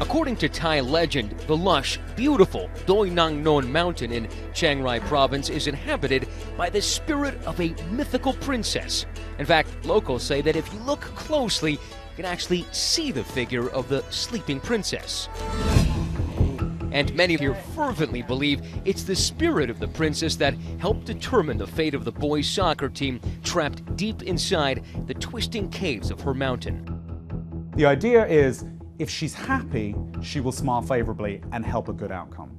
According to Thai legend, the lush, beautiful Doi Nang Non mountain in Chiang Rai province is inhabited by the spirit of a mythical princess. In fact, locals say that if you look closely, you can actually see the figure of the sleeping princess. And many here fervently believe it's the spirit of the princess that helped determine the fate of the boys' soccer team trapped deep inside the twisting caves of her mountain. The idea is, if she's happy, she will smile favorably and help a good outcome.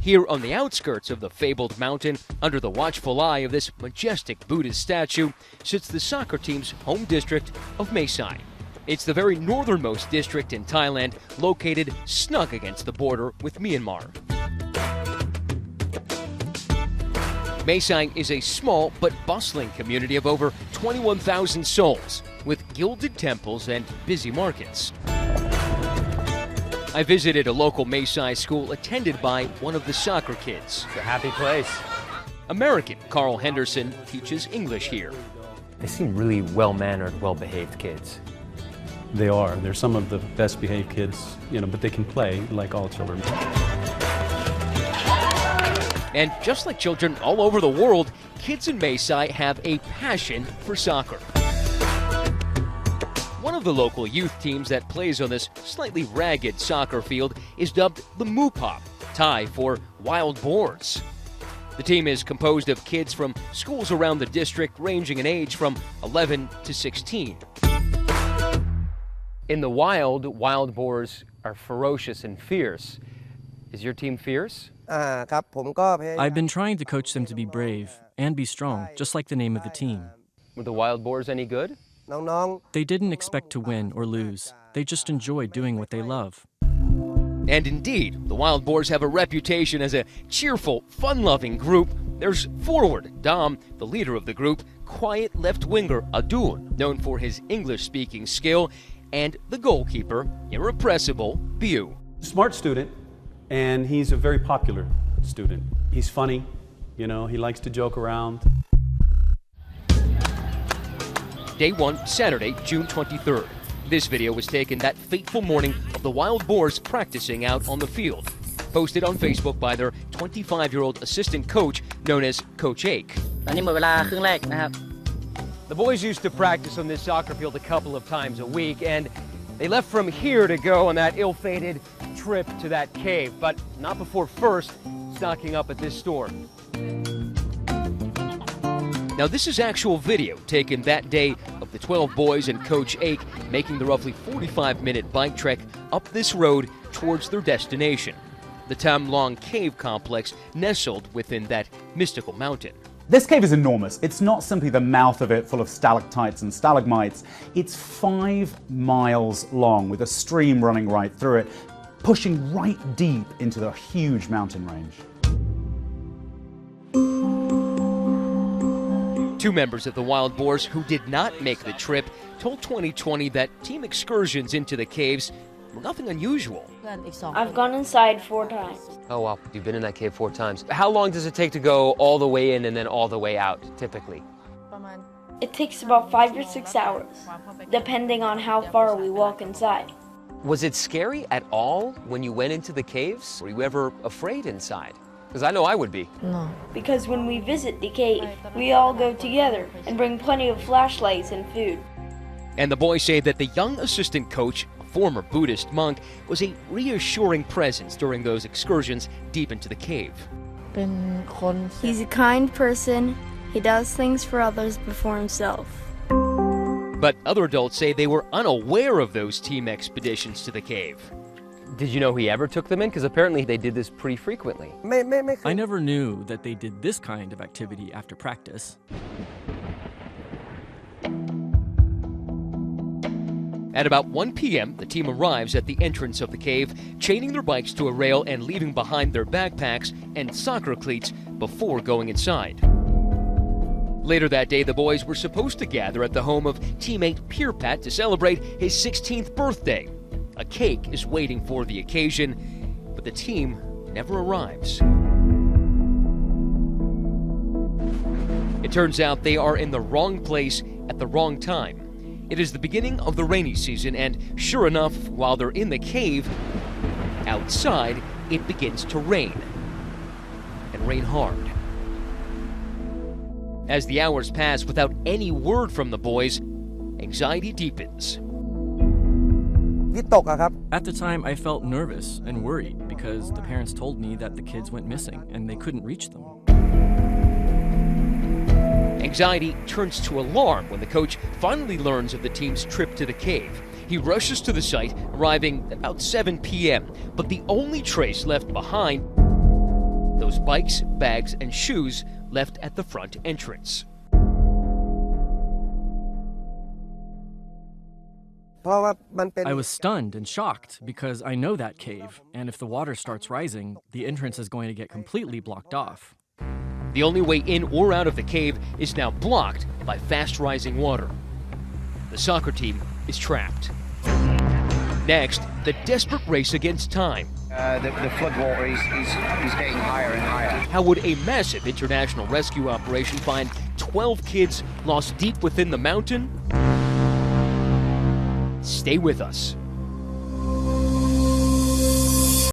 Here on the outskirts of the fabled mountain, under the watchful eye of this majestic Buddhist statue, sits the soccer team's home district of Mae Sai. It's the very northernmost district in Thailand, located snug against the border with Myanmar. Mae Sai is a small but bustling community of over 21,000 souls, with gilded temples and busy markets. I visited a local Mae Sai school attended by one of the soccer kids. It's a happy place. American Carl Henderson teaches English here. They seem really well-mannered, well-behaved kids. They are. They're some of the best behaved kids, but they can play like all children. And just like children all over the world, kids in Mae Sai have a passion for soccer. One of the local youth teams that plays on this slightly ragged soccer field is dubbed the Moopop, Thai for Wild Boars. The team is composed of kids from schools around the district ranging in age from 11 to 16. In the wild boars are ferocious and fierce. Is your team fierce? I've been trying to coach them to be brave and be strong, just like the name of the team. Were the wild boars any good? They didn't expect to win or lose. They just enjoy doing what they love. And indeed, the Wild Boars have a reputation as a cheerful, fun-loving group. There's forward Dom, the leader of the group, quiet left-winger Adun, known for his English-speaking skill, and the goalkeeper, irrepressible Biu. Smart student, and he's a very popular student. He's funny, he likes to joke around. Day 1, Saturday, June 23rd. This video was taken that fateful morning of the Wild Boars practicing out on the field. Posted on Facebook by their 25-year-old assistant coach known as Coach Ake. The boys used to practice on this soccer field a couple of times a week, and they left from here to go on that ill-fated trip to that cave, but not before first stocking up at this store. Now, this is actual video taken that day of the 12 boys and Coach Ake making the roughly 45-minute bike trek up this road towards their destination, the Tam Long Cave complex nestled within that mystical mountain. This cave is enormous. It's not simply the mouth of it full of stalactites and stalagmites. It's 5 miles long with a stream running right through it, pushing right deep into the huge mountain range. 2 members of the Wild Boars who did not make the trip told 2020 that team excursions into the caves were nothing unusual. I've gone inside 4 times. Oh, wow. You've been in that cave 4 times. How long does it take to go all the way in and then all the way out, typically? It takes about 5 or 6 hours, depending on how far we walk inside. Was it scary at all when you went into the caves? Were you ever afraid inside? Because I know I would be. No. Because when we visit the cave, we all go together and bring plenty of flashlights and food. And the boys say that the young assistant coach, a former Buddhist monk, was a reassuring presence during those excursions deep into the cave. He's a kind person. He does things for others before himself. But other adults say they were unaware of those team expeditions to the cave. Did you know he ever took them in? Because apparently they did this pretty frequently. I never knew that they did this kind of activity after practice. At about 1 p.m., the team arrives at the entrance of the cave, chaining their bikes to a rail and leaving behind their backpacks and soccer cleats before going inside. Later that day, the boys were supposed to gather at the home of teammate Pierpat to celebrate his 16th birthday. A cake is waiting for the occasion, but the team never arrives. It It turns out they are in the wrong place at the wrong time. It is the beginning of the rainy season, and sure enough, while they're in the cave, outside, it begins to rain. And rain hard. As the hours pass without any word from the boys, anxiety deepens. At the time, I felt nervous and worried because the parents told me that the kids went missing and they couldn't reach them. Anxiety turns to alarm when the coach finally learns of the team's trip to the cave. He rushes to the site, arriving at about 7 p.m., but the only trace left behind, those bikes, bags, and shoes left at the front entrance. I was stunned and shocked because I know that cave, and if the water starts rising, the entrance is going to get completely blocked off. The only way in or out of the cave is now blocked by fast-rising water. The soccer team is trapped. Next, the desperate race against time. The flood water is getting higher and higher. How would a massive international rescue operation find 12 kids lost deep within the mountain? Stay with us.